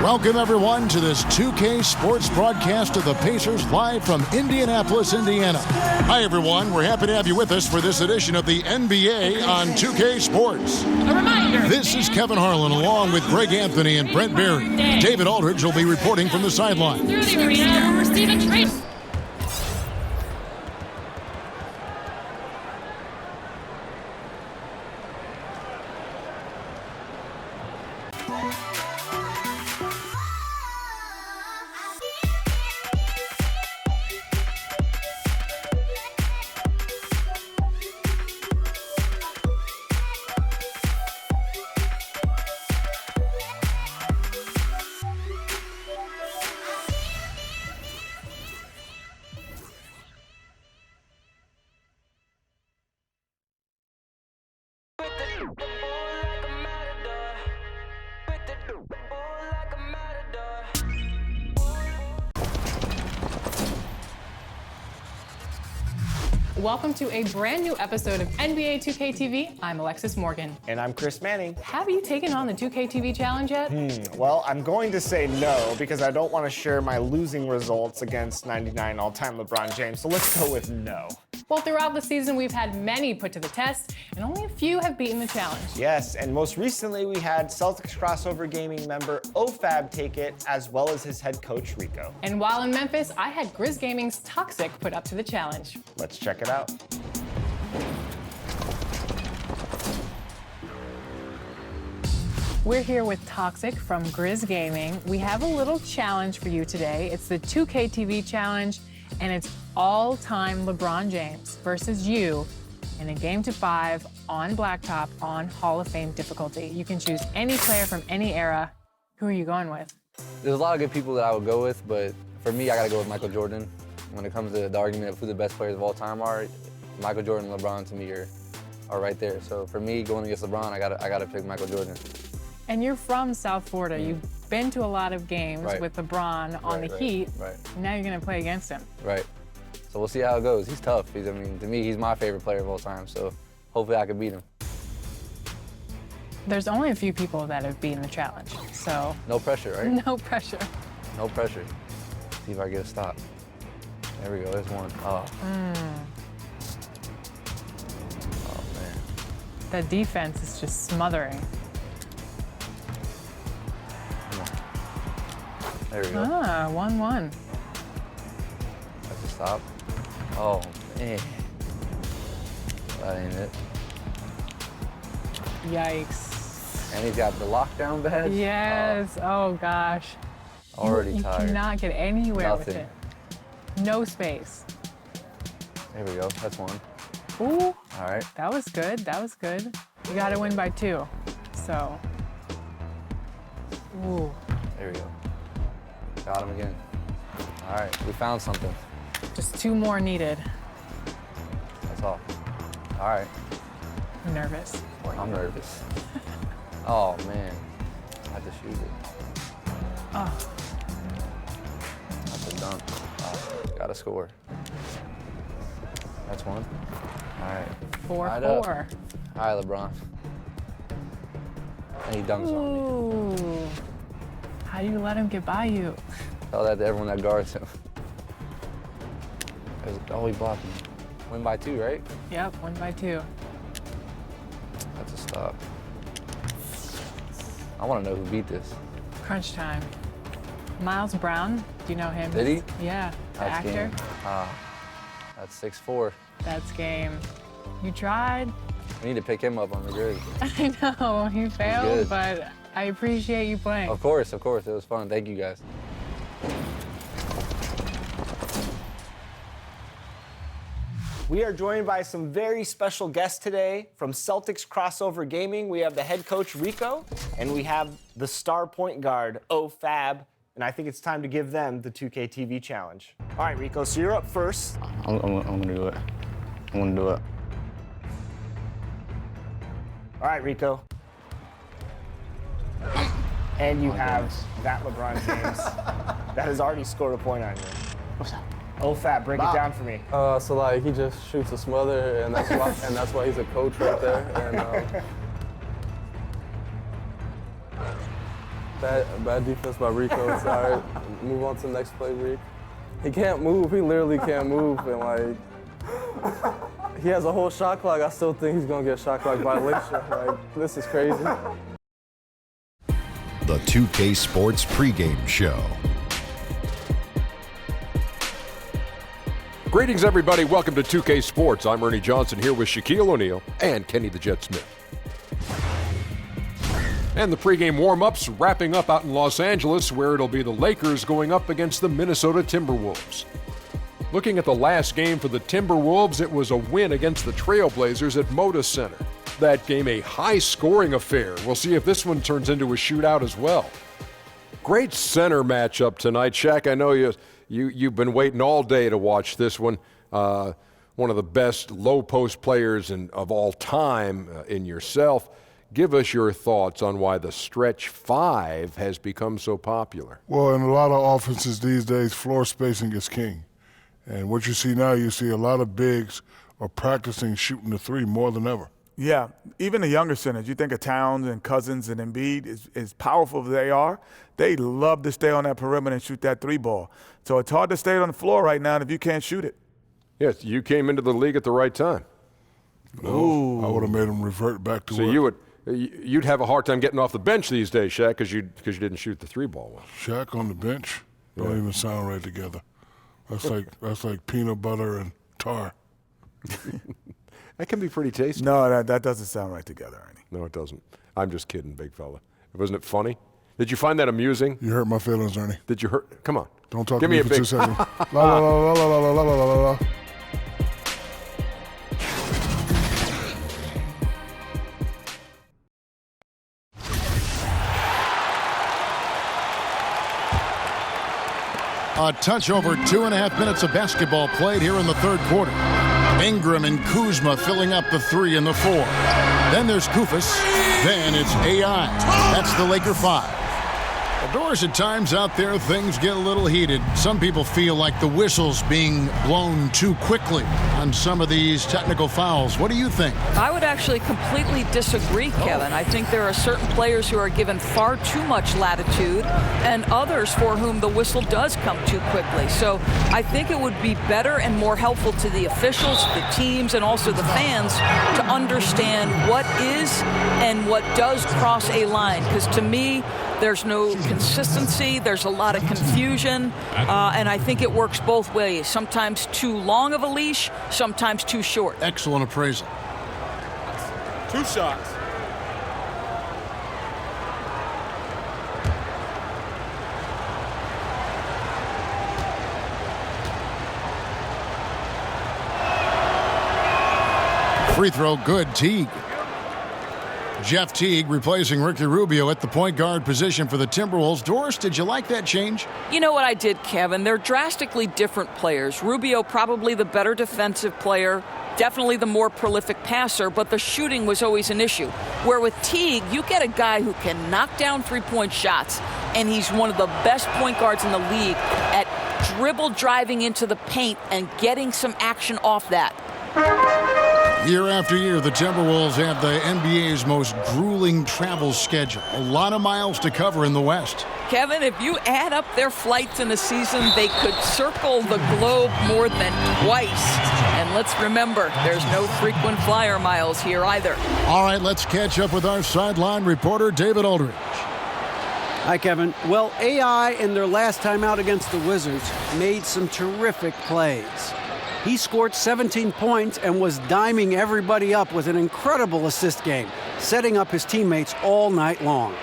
Welcome, everyone, to this 2K Sports broadcast of the Pacers live from Indianapolis, Indiana. Hi, everyone. We're happy to have you with us for this edition of the NBA on 2K Sports. A reminder. This is Kevin Harlan along with Greg Anthony and Brent Barry. David Aldridge will be reporting from the sideline. Through the arena, Stephen Trace. Welcome to a brand new episode of NBA 2K TV. I'm Alexis Morgan. And I'm Chris Manning. Have you taken on the 2K TV challenge yet? Well, I'm going to say no because I don't want to share my losing results against 99 all-time LeBron James. So let's go with no. Well, throughout the season, we've had many put to the test, and only a few have beaten the challenge. Yes, and most recently we had Celtics Crossover Gaming member OFAB take it, as well as his head coach, Rico. And while in Memphis, I had Grizz Gaming's Toxic put up to the challenge. Let's check it out. We're here with Toxic from Grizz Gaming. We have a little challenge for you today. It's the 2K TV challenge, and it's all-time LeBron James versus you in a game to 5 on Blacktop on Hall of Fame difficulty. You can choose any player from any era. Who are you going with? There's a lot of good people that I would go with, but for me, I gotta go with Michael Jordan. When it comes to the argument of who the best players of all time are, Michael Jordan and LeBron to me are right there. So for me, going against LeBron, I gotta pick Michael Jordan. And you're from South Florida. You've been to a lot of games with LeBron on the Heat. Right. Now you're gonna play against him. Right. So we'll see how it goes. He's tough. To me, he's my favorite player of all time. So hopefully I can beat him. There's only a few people that have beaten the challenge, so. No pressure, right? No pressure. No pressure. See if I get a stop. There we go, there's one. Oh. Oh, man. The defense is just smothering. Come on. There we go. 1-1. That's a stop. Oh, man. That ain't it. Yikes. And he's got the lockdown badge? Yes, oh gosh. Already you tired. You cannot get anywhere with Nothing. it. No space. There we go, that's one. Ooh, All right. that was good, that was good. You gotta win by 2, so. Ooh. There we go. Got him again. All right, we found something. Just 2 more needed. That's all. All right. I'm nervous. I'm nervous. Oh, man. I had to shoot it. Oh. That's a dunk. Oh, gotta score. That's one. All right. 4-4. All right, LeBron. And he dunks on me. Ooh. How do you let him get by you? Tell that to everyone that guards him. Oh, he blocked me. Win by 2, right? Yep, 1 by 2. That's a stop. I want to know who beat this. Crunch time. Miles Brown, do you know him? Did he? Yeah, the That's actor. game. That's 6-4. That's game. You tried. We need to pick him up on the grid. I know, he failed, good. but I appreciate you playing. Of course. It was fun. Thank you, guys. We are joined by some very special guests today from Celtics Crossover Gaming. We have the head coach, Rico, and we have the star point guard, OFAB. And I think it's time to give them the 2K TV challenge. All right, Rico, so you're up first. I'm gonna do it. I'm gonna do it. All right, Rico. And you have that LeBron James that has already scored a point on you. What's up? OFAB, break it down for me. So like he just shoots a smother, and that's why he's a coach right there. And Bad defense by Rico. It's all right. Move on to the next play, Rick. He can't move. He literally can't move. And, like, he has a whole shot clock. I still think he's going to get a shot clock violation. Like, this is crazy. The 2K Sports pregame show. Greetings, everybody. Welcome to 2K Sports. I'm Ernie Johnson here with Shaquille O'Neal and Kenny the Jet Smith. And the pregame warm-ups wrapping up out in Los Angeles, where it'll be the Lakers going up against the Minnesota Timberwolves. Looking at the last game for the Timberwolves, it was a win against the Trailblazers at Moda Center. That game a high-scoring affair. We'll see if this one turns into a shootout as well. Great center matchup tonight. Shaq, I know you've been waiting all day to watch this one. One of the best low-post players of all time in yourself. Give us your thoughts on why the stretch five has become so popular. Well, in a lot of offenses these days, floor spacing is king. And what you see now, you see a lot of bigs are practicing shooting the three more than ever. Yeah, even the younger centers. You think of Towns and Cousins and Embiid, as powerful as they are, they love to stay on that perimeter and shoot that three ball. So it's hard to stay on the floor right now if you can't shoot it. Yes, you came into the league at the right time. No, I would have made them revert back to So you'd have a hard time getting off the bench these days, Shaq, because you didn't shoot the three ball well. Shaq on the bench don't even sound right together. That's like peanut butter and tar. That can be pretty tasty. No, that doesn't sound right together, Ernie. No, it doesn't. I'm just kidding, big fella. Wasn't it funny? Did you find that amusing? You hurt my feelings, Ernie. Did you hurt? Come on. Don't talk Give to me a for big 2 seconds. La la la la la la la la la la. A touch over 2.5 minutes of basketball played here in the third quarter. Ingram and Kuzma filling up the 3 and the 4. Then there's Kufis. Then it's AI. That's the Laker 5. Well, Doris, at times out there, things get a little heated. Some people feel like the whistle's being blown too quickly on some of these technical fouls. What do you think? I would actually completely disagree, Kevin. I think there are certain players who are given far too much latitude and others for whom the whistle does come too quickly. So I think it would be better and more helpful to the officials, the teams, and also the fans to understand what is and what does cross a line. Because to me, there's no consistency, there's a lot of confusion, and I think it works both ways. Sometimes too long of a leash, sometimes too short. Excellent appraisal. 2 shots. Free throw good, Teague. Jeff Teague replacing Ricky Rubio at the point guard position for the Timberwolves. Doris, did you like that change? You know what I did, Kevin? They're drastically different players. Rubio probably the better defensive player, definitely the more prolific passer, but the shooting was always an issue. Where with Teague, you get a guy who can knock down three-point shots, and he's one of the best point guards in the league at dribble driving into the paint and getting some action off that. Year after year, the Timberwolves have the NBA's most grueling travel schedule. A lot of miles to cover in the West. Kevin, if you add up their flights in a season, they could circle the globe more than twice. And let's remember, there's no frequent flyer miles here either. All right, let's catch up with our sideline reporter, David Aldridge. Hi, Kevin. Well, AI in their last time out against the Wizards made some terrific plays. He scored 17 points and was diming everybody up with an incredible assist game, setting up his teammates all night long.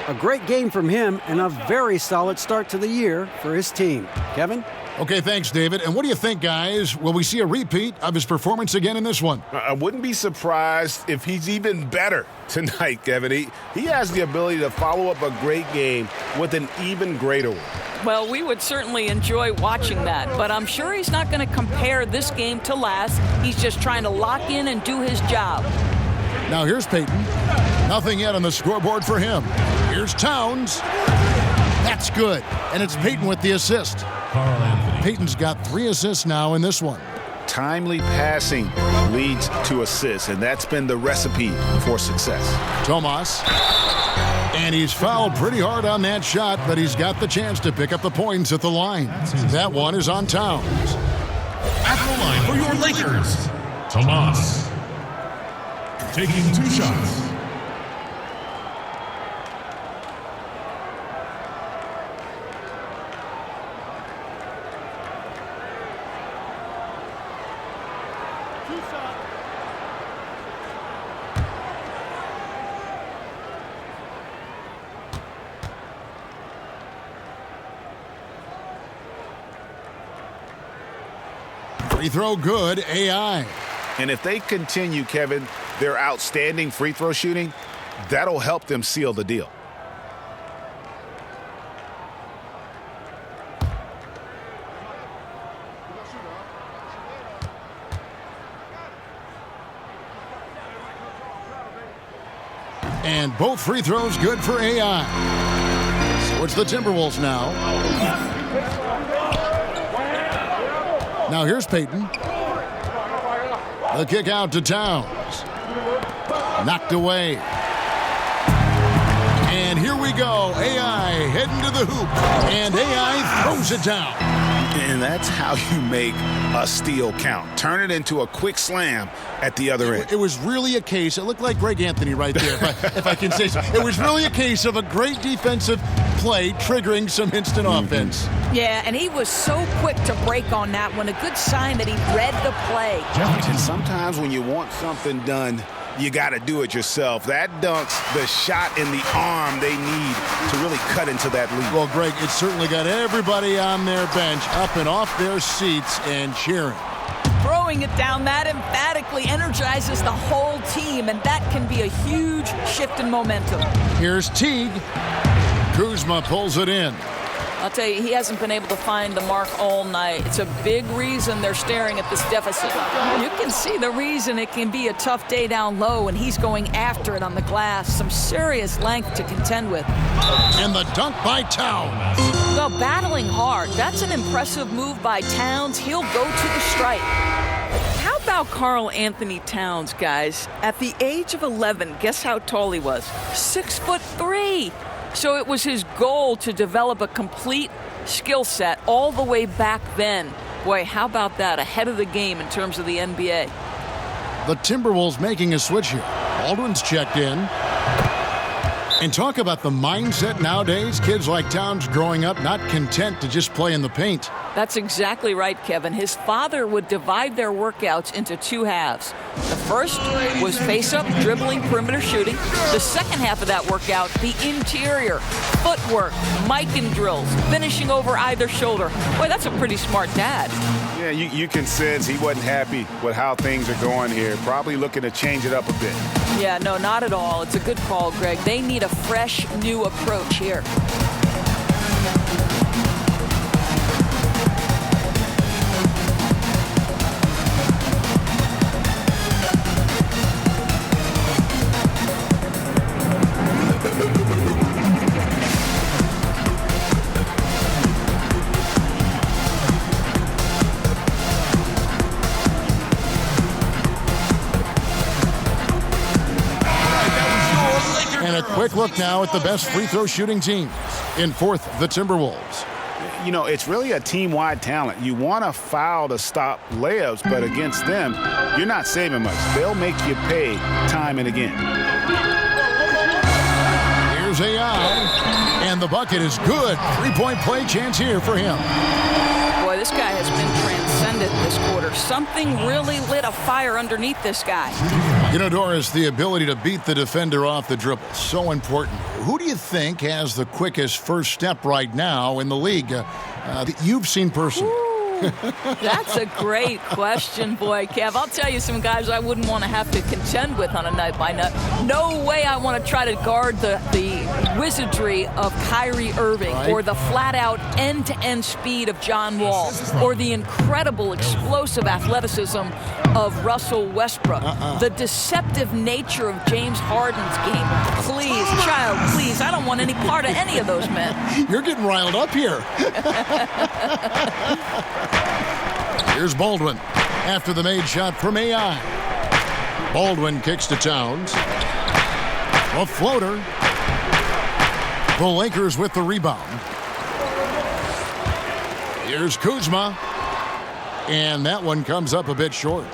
A great game from him and a very solid start to the year for his team. Kevin? Okay, thanks, David. And what do you think, guys? Will we see a repeat of his performance again in this one? I wouldn't be surprised if he's even better tonight, Kevin. He has the ability to follow up a great game with an even greater one. Well, we would certainly enjoy watching that, but I'm sure he's not going to compare this game to last. He's just trying to lock in and do his job. Now here's Peyton. Nothing yet on the scoreboard for him. Here's Towns. That's good. And it's Peyton with the assist. Carl Anthony. Peyton's got 3 assists now in this one. Timely passing leads to assists, and that's been the recipe for success. Tomas. And he's fouled pretty hard on that shot, but he's got the chance to pick up the points at the line. That one is on Towns. At the line for your Lakers, Tomas. Taking 2 shots. Free throw good, AI. And if they continue, Kevin, their outstanding free throw shooting, that'll help them seal the deal. And both free throws good for AI. So it's the Timberwolves now. Now here's Payton. The kick out to Towns. Knocked away. And here we go. AI heading to the hoop. And AI throws it down. And that's how you make a steal count. Turn it into a quick slam at the other end. It was really a case, it looked like Greg Anthony right there, if I can say so. It was really a case of a great defensive play triggering some instant offense. Yeah, and he was so quick to break on that one. A good sign that he read the play. And sometimes when you want something done, you got to do it yourself. That dunks the shot in the arm they need to really cut into that lead. Well, Greg, it certainly got everybody on their bench up and off their seats and cheering. Throwing it down that emphatically energizes the whole team, and that can be a huge shift in momentum. Here's Teague. Kuzma pulls it in. I'll tell you, he hasn't been able to find the mark all night. It's a big reason they're staring at this deficit. You can see the reason it can be a tough day down low, and he's going after it on the glass. Some serious length to contend with. And the dunk by Towns. Well, battling hard. That's an impressive move by Towns. He'll go to the strike. How about Karl Anthony Towns, guys? At the age of 11, guess how tall he was? 6'3". So it was his goal to develop a complete skill set all the way back then. Boy, how about that? Ahead of the game in terms of the NBA. The Timberwolves making a switch here. Baldwin's checked in. And talk about the mindset nowadays. Kids like Towns growing up not content to just play in the paint. That's exactly right, Kevin. His father would divide their workouts into 2 halves. The first was face-up, dribbling, perimeter shooting. The second half of that workout, the interior, footwork, mic and drills, finishing over either shoulder. Boy, that's a pretty smart dad. Yeah, you can sense he wasn't happy with how things are going here. Probably looking to change it up a bit. Yeah, no, not at all. It's a good call, Greg. They need a fresh, new approach here. Quick look now at the best free throw shooting team. In fourth, the Timberwolves. You know, it's really a team-wide talent. You want to foul to stop layups, but against them, you're not saving much. They'll make you pay time and again. Here's AI, and the bucket is good. Three-point play chance here for him. Boy, this guy has been transcendent this quarter. Something really lit a fire underneath this guy. You know, Doris, the ability to beat the defender off the dribble, so important. Who do you think has the quickest first step right now in the league that you've seen personally? That's a great question, boy, Kev. I'll tell you some guys I wouldn't want to have to contend with on a night-by-night. No way I want to try to guard the wizardry of Kyrie Irving, or the flat-out end-to-end speed of John Wall, or the incredible explosive athleticism of Russell Westbrook, the deceptive nature of James Harden's game. Please, child, please, I don't want any part of any of those men. You're getting riled up here. Here's Baldwin after the made shot from AI. Baldwin kicks to Towns. A floater. The Lakers with the rebound. Here's Kuzma. And that one comes up a bit short.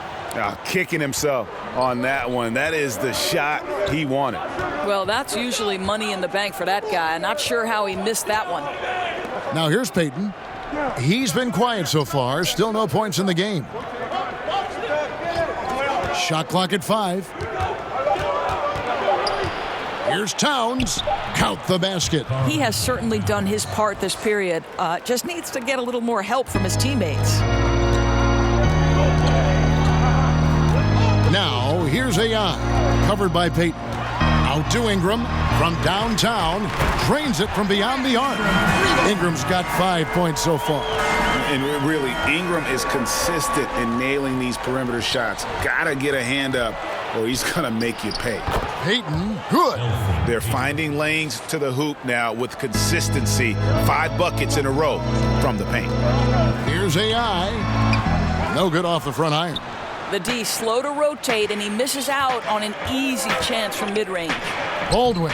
Kicking himself on that one. That is the shot he wanted. Well, that's usually money in the bank for that guy. I'm not sure how he missed that one. Now here's Payton. He's been quiet so far. Still no points in the game. Shot clock at 5. Here's Towns. Count the basket. He has certainly done his part this period. Just needs to get a little more help from his teammates. Now, here's AI. Covered by Payton. Out to Ingram from downtown. Drains it from beyond the arc. Ingram's got 5 points so far. And really, Ingram is consistent in nailing these perimeter shots. Gotta get a hand up or he's gonna make you pay. Payton, good. They're finding lanes to the hoop now with consistency. 5 buckets in a row from the paint. Here's AI. No good off the front iron. The D slow to rotate, and he misses out on an easy chance from mid-range. Baldwin.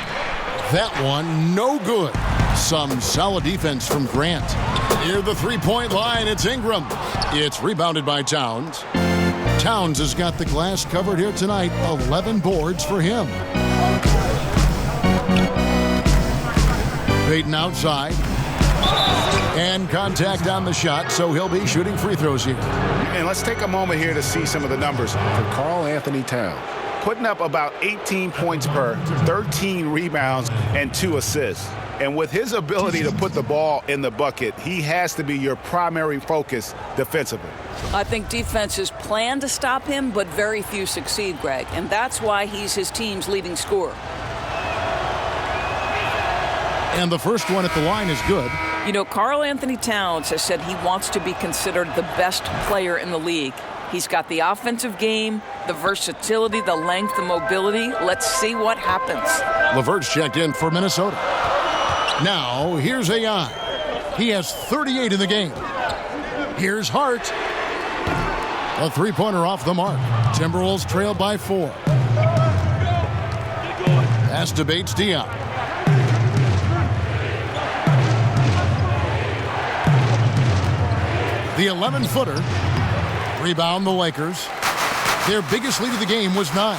That one, no good. Some solid defense from Grant. Near the three-point line, it's Ingram. It's rebounded by Towns. Towns has got the glass covered here tonight. 11 boards for him. Payton outside. And contact on the shot, so he'll be shooting free throws here. And let's take a moment here to see some of the numbers for Karl-Anthony Towns. Putting up about 18 points per, 13 rebounds, and 2 assists. And with his ability to put the ball in the bucket, he has to be your primary focus defensively. I think defenses plan to stop him, but very few succeed, Greg. And that's why he's his team's leading scorer. And the first one at the line is good. You know, Karl-Anthony Towns has said he wants to be considered the best player in the league. He's got the offensive game, the versatility, the length, the mobility. Let's see what happens. LeVert's checked in for Minnesota. Now, here's AI. He has 38 in the game. Here's Hart. A three-pointer off the mark. Timberwolves trail by 4. Pass to Bates Diop. The 11-footer. Rebound the Lakers. Their biggest lead of the game was 9.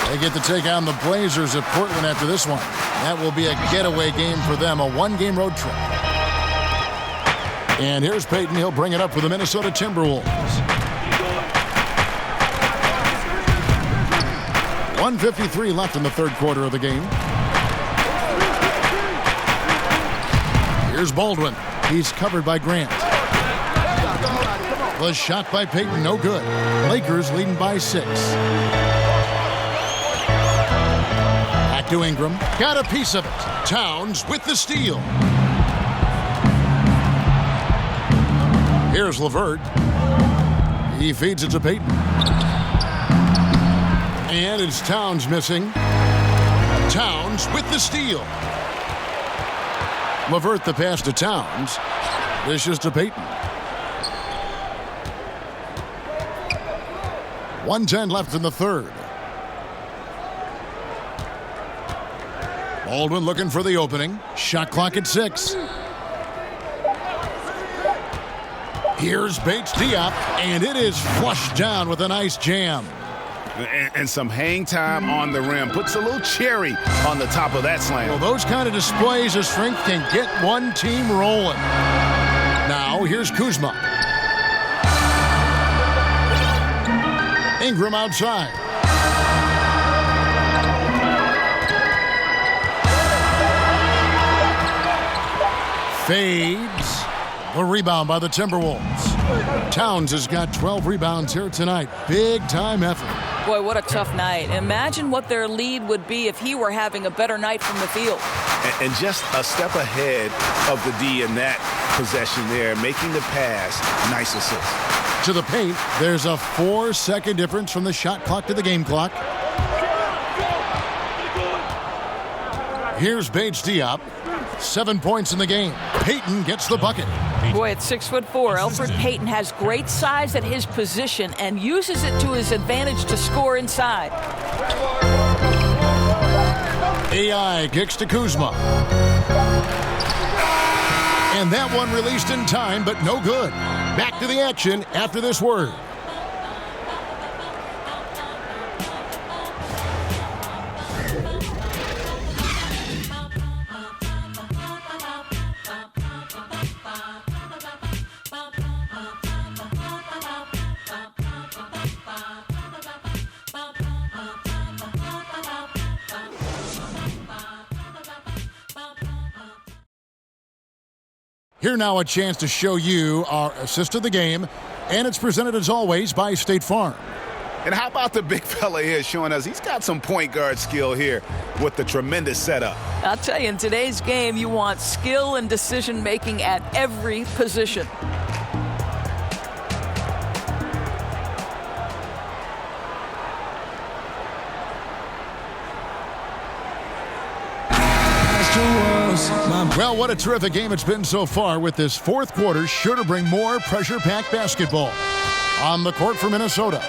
They get to take on the Blazers at Portland after this one. That will be a getaway game for them, a one-game road trip. And here's Payton. He'll bring it up for the Minnesota Timberwolves. 1:53 left in the third quarter of the game. Here's Baldwin. He's covered by Grant. The shot by Payton, no good. Lakers leading by 6. Back to Ingram. Got a piece of it. Towns with the steal. Here's LeVert. He feeds it to Payton. And it's Towns missing. Towns with the steal. LeVert the pass to Towns. Dishes to Payton. 1:10 left in the third. Baldwin looking for the opening. Shot clock at 6. Here's Bates Diop, and it is flushed down with a nice jam. And some hang time on the rim. Puts a little cherry on the top of that slam. Well, those kind of displays of strength can get one team rolling. Now, here's Kuzma. Ingram outside. Fades. The rebound by the Timberwolves. Towns has got 12 rebounds here tonight. Big time effort. Boy, what a tough night. Imagine what their lead would be if he were having a better night from the field. And just a step ahead of the D in that possession there, making the pass. Nice assist. To the paint, there's a 4-second difference from the shot clock to the game clock. Here's Bates Diop. 7 points in the game. Payton gets the bucket. Boy, at 6'4", Elfrid Payton has great size at his position and uses it to his advantage to score inside. AI kicks to Kuzma. And that one released in time, but no good. Back to the action after this word. Here now a chance to show you our assist of the game, and it's presented as always by State Farm. And how about the big fella here showing us he's got some point guard skill here with the tremendous setup. I'll tell you, in today's game, you want skill and decision making at every position. Well, what a terrific game it's been so far, with this fourth quarter sure to bring more pressure-packed basketball. On the court for Minnesota.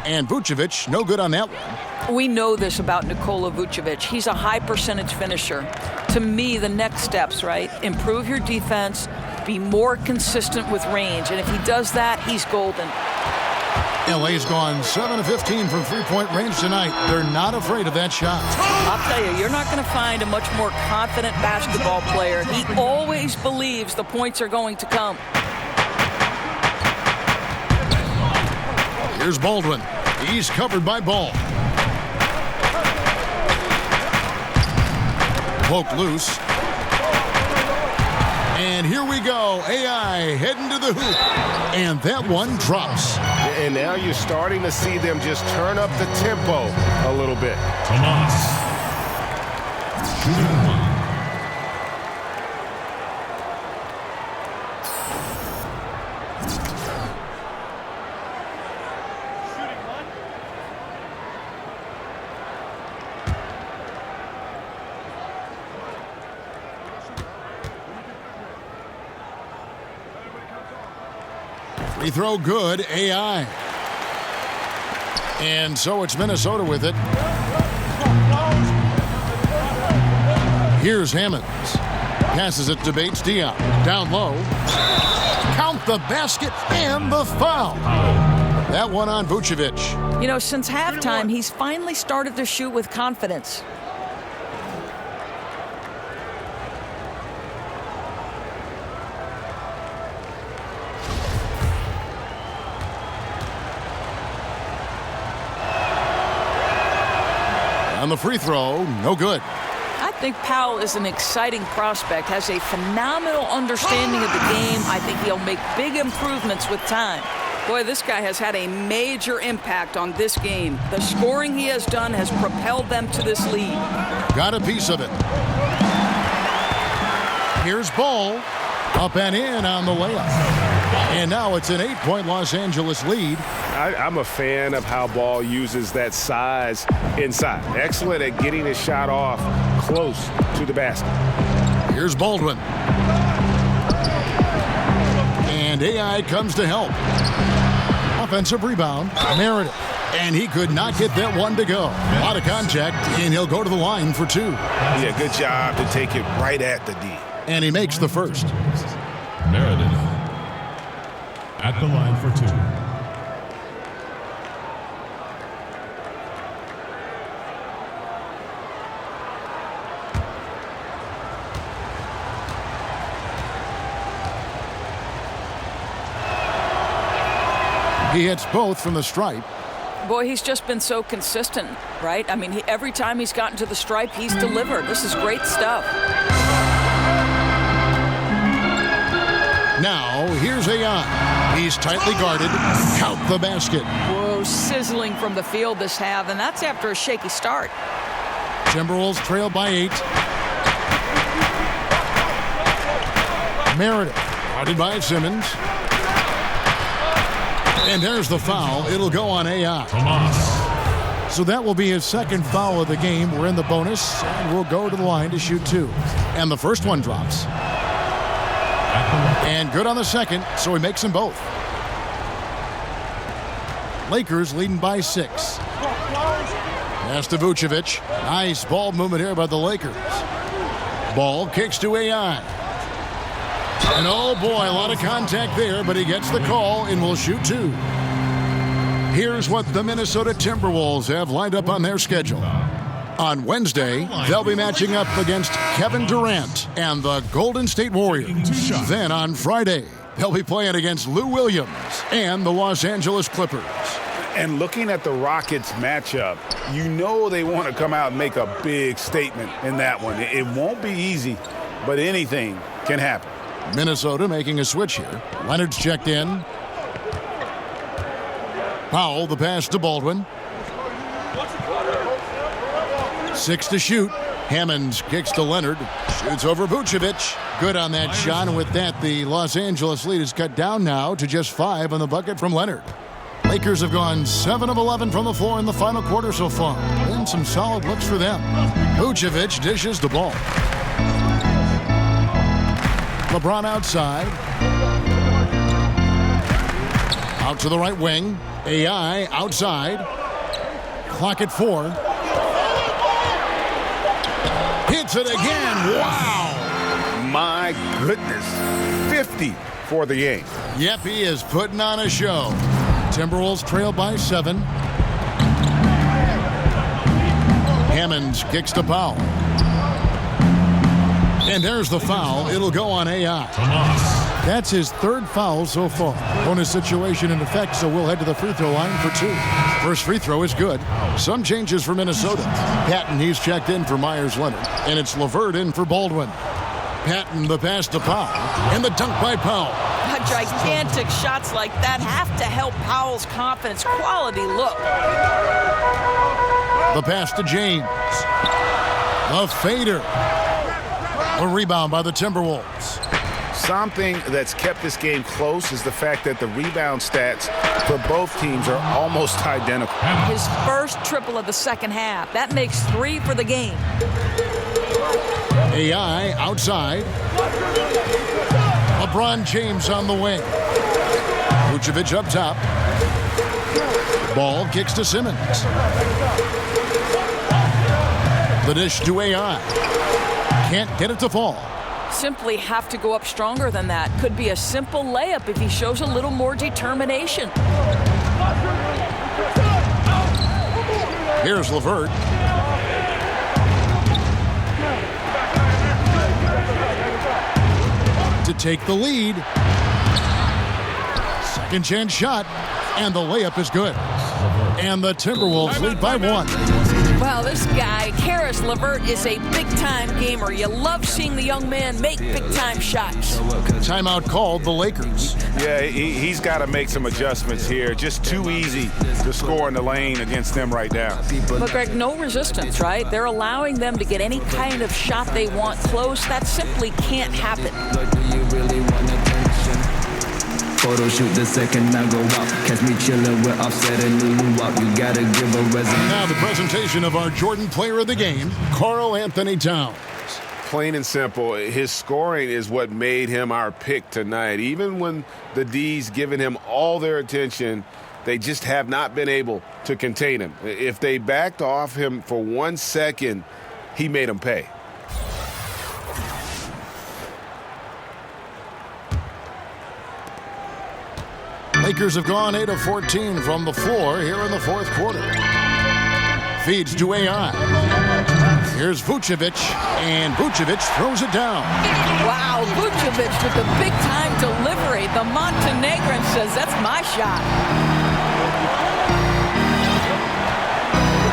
And Vucevic, no good on that one. We know this about Nikola Vucevic. He's a high percentage finisher. To me, the next steps, right? Improve your defense, be more consistent with range. And if he does that, he's golden. LA's gone 7 of 15 from three-point range tonight. They're not afraid of that shot. I'll tell you, you're not going to find a much more confident basketball player. He always believes the points are going to come. Here's Baldwin. He's covered by Ball. Poked loose. And here we go. AI heading to the hoop. And that one drops. And now you're starting to see them just turn up the tempo a little bit. Tomas. Shooting one. Free throw good, AI. And so it's Minnesota with it. Here's Hammonds. Passes it to Bates-Diop. Down low. Count the basket and the foul. That one on Vucevic. You know, since halftime, he's finally started to shoot with confidence. On the free throw, no good. I think Powell is an exciting prospect, has a phenomenal understanding of the game. I think he'll make big improvements with time. Boy, this guy has had a major impact on this game. The scoring he has done has propelled them to this lead. Got a piece of it. Here's Ball. Up and in on the layup. And now it's an 8-point Los Angeles lead. I'm a fan of how Ball uses that size inside. Excellent at getting his shot off close to the basket. Here's Baldwin. And AI comes to help. Offensive rebound, Meredith. And he could not get that one to go. Out of contact, and he'll go to the line for two. Yeah, good job to take it right at the D. And he makes the first. Meredith at the line for two. He hits both from the stripe. Boy, he's just been so consistent, right? I mean, every time he's gotten to the stripe, he's delivered. This is great stuff. Now, here's AI. He's tightly guarded. Count the basket. Whoa, sizzling from the field this half, and that's after a shaky start. Timberwolves trail by 8. Meredith, guarded by Simmons. And there's the foul. It'll go on AI. Tomas. So that will be his second foul of the game. We're in the bonus, and we'll go to the line to shoot 2. And the first one drops. And good on the second, so he makes them both. Lakers leading by 6. Pass to Vucevic. Nice ball movement here by the Lakers. Ball kicks to AI. And oh boy, a lot of contact there, but he gets the call and will shoot 2. Here's what the Minnesota Timberwolves have lined up on their schedule. On Wednesday, they'll be matching up against Kevin Durant and the Golden State Warriors. Then on Friday, they'll be playing against Lou Williams and the Los Angeles Clippers. And looking at the Rockets matchup, you know they want to come out and make a big statement in that one. It won't be easy, but anything can happen. Minnesota making a switch here. Leonard's checked in. Powell, the pass to Baldwin. 6 to shoot. Hammonds kicks to Leonard. Shoots over Vucevic. Good on that shot, and with that, the Los Angeles lead is cut down now to just 5 on the bucket from Leonard. Lakers have gone 7 of 11 from the floor in the final quarter so far. And some solid looks for them. Vucevic dishes the ball. LeBron outside. Out to the right wing. AI outside. Clock at 4. Hits it again. Wow. My goodness. 50 for the game. Yep, he is putting on a show. Timberwolves trail by 7. Hammonds kicks to Powell. And there's the foul. It'll go on AI. That's his 3rd foul so far. Bonus situation in effect, so we'll head to the free throw line for 2. First free throw is good. Some changes for Minnesota. Patton, he's checked in for Myers-Leonard. And it's LeVert in for Baldwin. Patton, the pass to Powell. And the dunk by Powell. Gigantic shots like that have to help Powell's confidence. Quality look. The pass to James. The fader. A rebound by the Timberwolves. Something that's kept this game close is the fact that the rebound stats for both teams are almost identical. His first triple of the second half. That makes 3 for the game. AI outside. LeBron James on the wing. Vucevic up top. Ball kicks to Simmons. The dish to AI. Can't get it to fall. Simply have to go up stronger than that. Could be a simple layup if he shows a little more determination. Here's LeVert. To take the lead. Second chance shot. And the layup is good. And the Timberwolves lead by 1. Well, this guy, Caris LeVert, is a big-time gamer. You love seeing the young man make big-time shots. Timeout called the Lakers. Yeah, he's got to make some adjustments here. Just too easy to score in the lane against them right now. But, Greg, no resistance, right? They're allowing them to get any kind of shot they want close. That simply can't happen. Photo shoot the second I go out. Catch me chillin' with Offset and Lulu Wop. You gotta give a resume. Now the presentation of our Jordan Player of the Game, Karl Anthony Towns. Plain and simple, his scoring is what made him our pick tonight. Even when the D's giving him all their attention, they just have not been able to contain him. If they backed off him for 1 second, he made them pay. Lakers have gone 8 of 14 from the floor here in the 4th quarter. Feeds to AI. Here's Vucevic, and Vucevic throws it down. Wow, Vucevic with the big-time delivery. The Montenegrin says, that's my shot.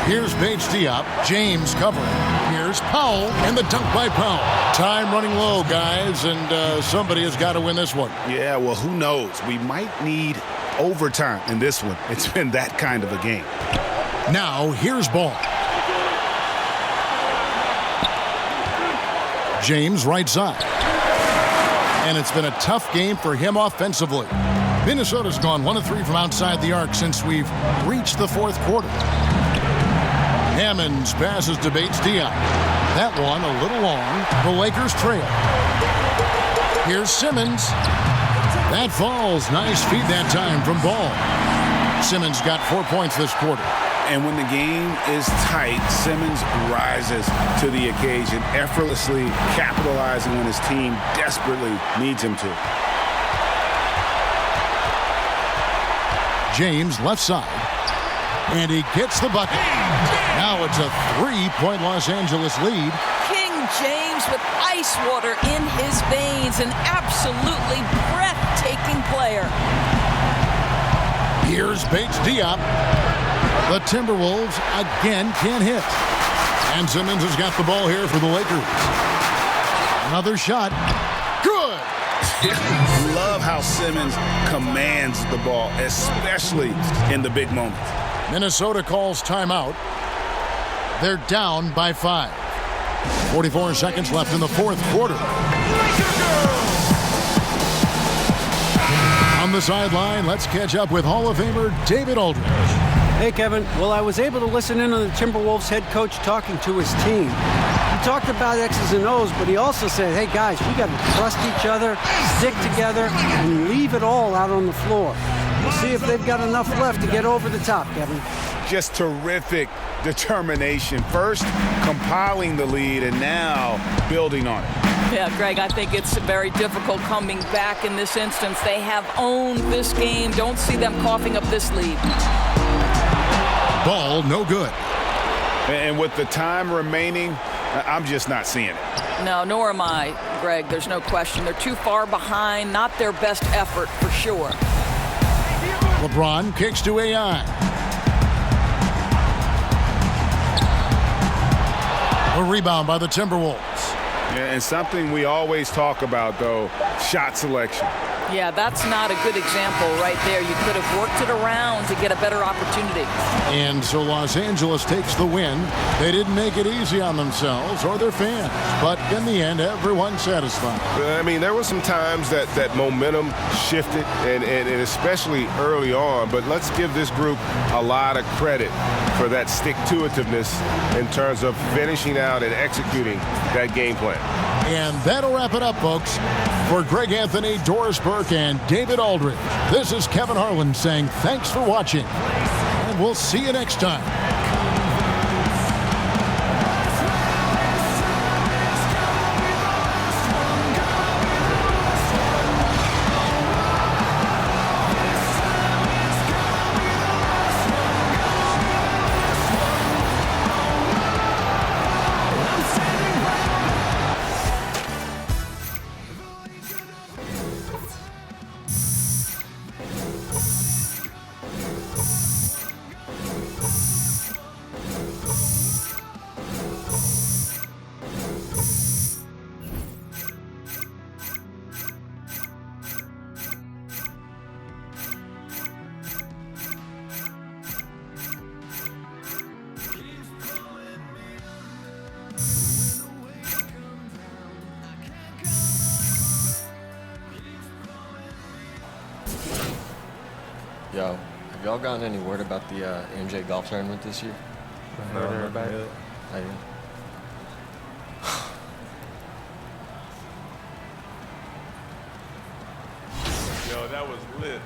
Here's Bates Diop. James covering. Here's Powell, and the dunk by Powell. Time running low, guys, and somebody has got to win this one. Yeah, well, who knows? We might need overtime in this one. It's been that kind of a game. Now, here's Ball. James right side. And it's been a tough game for him offensively. Minnesota's gone 1 of 3 from outside the arc since we've reached the 4th quarter. Hammonds passes to Bates Diop. That one a little long. The Lakers trail. Here's Simmons. That falls. Nice feed that time from Ball. Simmons got 4 points this quarter. And when the game is tight, Simmons rises to the occasion, effortlessly capitalizing when his team desperately needs him to. James left side. And he gets the bucket. Now it's a 3-point Los Angeles lead. King James with ice water in his veins, an absolutely breathtaking player. Here's Bates Diop. The Timberwolves again can't hit. And Simmons has got the ball here for the Lakers. Another shot. Good! Love how Simmons commands the ball, especially in the big moments. Minnesota calls timeout. They're down by 5. 44 seconds left in the fourth quarter. On the sideline, let's catch up with Hall of Famer David Aldridge. Hey, Kevin. Well, I was able to listen in on the Timberwolves head coach talking to his team. He talked about X's and O's, but he also said, hey, guys, we got to trust each other, stick together, and leave it all out on the floor. We'll see if they've got enough left to get over the top, Kevin. Just terrific determination. First, compiling the lead, and now building on it. Yeah, Greg, I think it's very difficult coming back in this instance. They have owned this game. Don't see them coughing up this lead. Ball no good. And with the time remaining, I'm just not seeing it. No, nor am I, Greg. There's no question. They're too far behind. Not their best effort for sure. LeBron kicks to AI. A rebound by the Timberwolves. Yeah, and something we always talk about, though, shot selection. Yeah, that's not a good example right there. You could have worked it around to get a better opportunity. And so Los Angeles takes the win. They didn't make it easy on themselves or their fans, but in the end, everyone's satisfied. I mean, there were some times that momentum shifted, and especially early on, but let's give this group a lot of credit for that stick-to-itiveness in terms of finishing out and executing that game plan. And that'll wrap it up, folks. For Greg Anthony, Doris Burke, and David Aldridge, this is Kevin Harlan saying thanks for watching, and we'll see you next time. Yo, have y'all gotten any word about the MJ golf tournament this year? I heard about it. Oh, yeah. Yo, that was lit.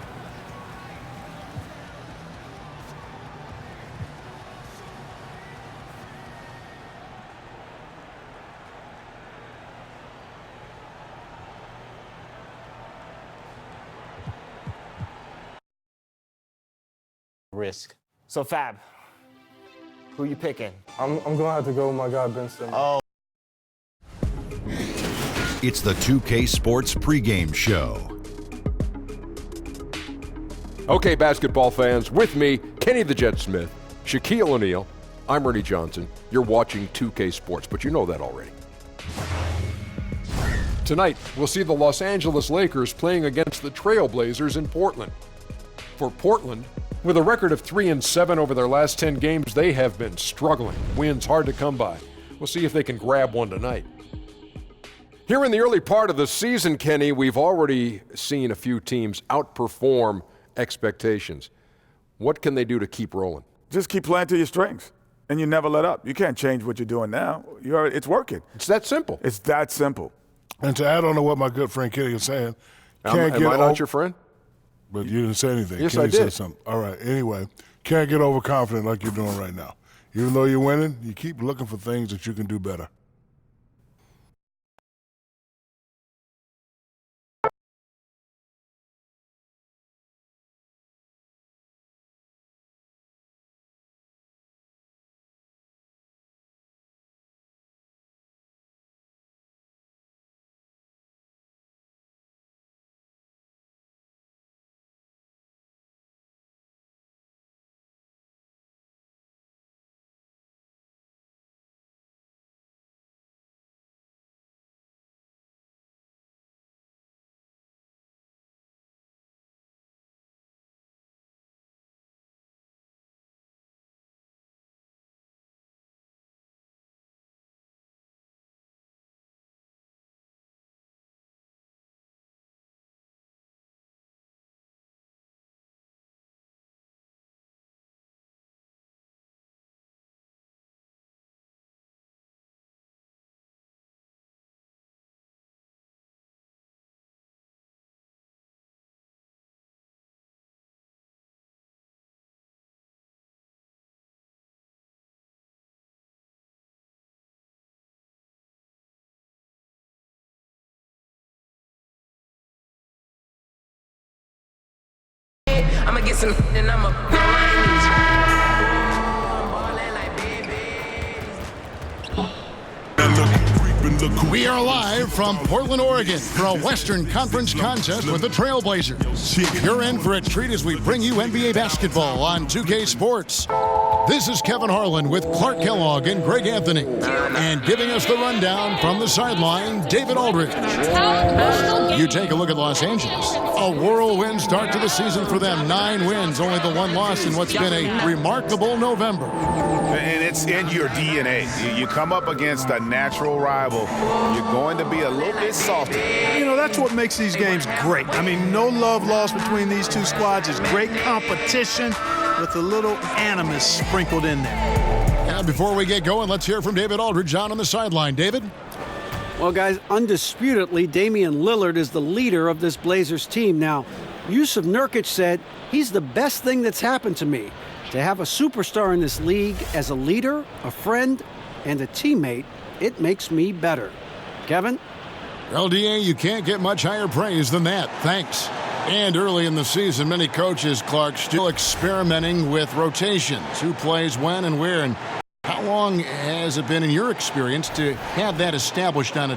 Risk. So, Fab, who you picking? I'm going to have to go with my guy, Ben Simmons. Oh. It's the 2K Sports pregame show. Okay, basketball fans, with me, Kenny the Jet Smith, Shaquille O'Neal. I'm Ernie Johnson. You're watching 2K Sports, but you know that already. Tonight, we'll see the Los Angeles Lakers playing against the Trailblazers in Portland. For Portland, with a record of 3-7 over their last 10 games, they have been struggling. Wins hard to come by. We'll see if they can grab one tonight. Here in the early part of the season, Kenny, we've already seen a few teams outperform expectations. What can they do to keep rolling? Just keep playing to your strengths. and you never let up. You can't change what you're doing now. It's working. It's that simple. It's that simple. And to add on to what my good friend Kenny is saying, Am I not your friend? But you didn't say anything. Yes, Kenny I did. said something. All right. Anyway, can't get overconfident like you're doing right now. Even though you're winning, you keep looking for things that you can do better. I'ma get some and I'ma We are live from Portland, Oregon for a Western Conference contest with the Trailblazers. You're in for a treat as we bring you NBA basketball on 2K Sports. This is Kevin Harlan with Clark Kellogg and Greg Anthony. And giving us the rundown from the sideline, David Aldridge. You take a look at Los Angeles. A whirlwind start to the season for them. 9 wins, only the 1 loss in what's been a remarkable November. And it's in your DNA. You come up against a natural rival, you're going to be a little bit salty. You know, that's what makes these games great. I mean, no love lost between these two squads. It's great competition with a little animus sprinkled in there. And before we get going, let's hear from David Aldridge on the sideline. David? Well, guys, undisputedly, Damian Lillard is the leader of this Blazers team. Now, Yusuf Nurkic said, he's the best thing that's happened to me. To have a superstar in this league as a leader, a friend, and a teammate, it makes me better. Kevin? LDA, you can't get much higher praise than that. Thanks. And early in the season, many coaches, Clark, still experimenting with rotations. Who plays when and where. And how long has it been in your experience to have that established on a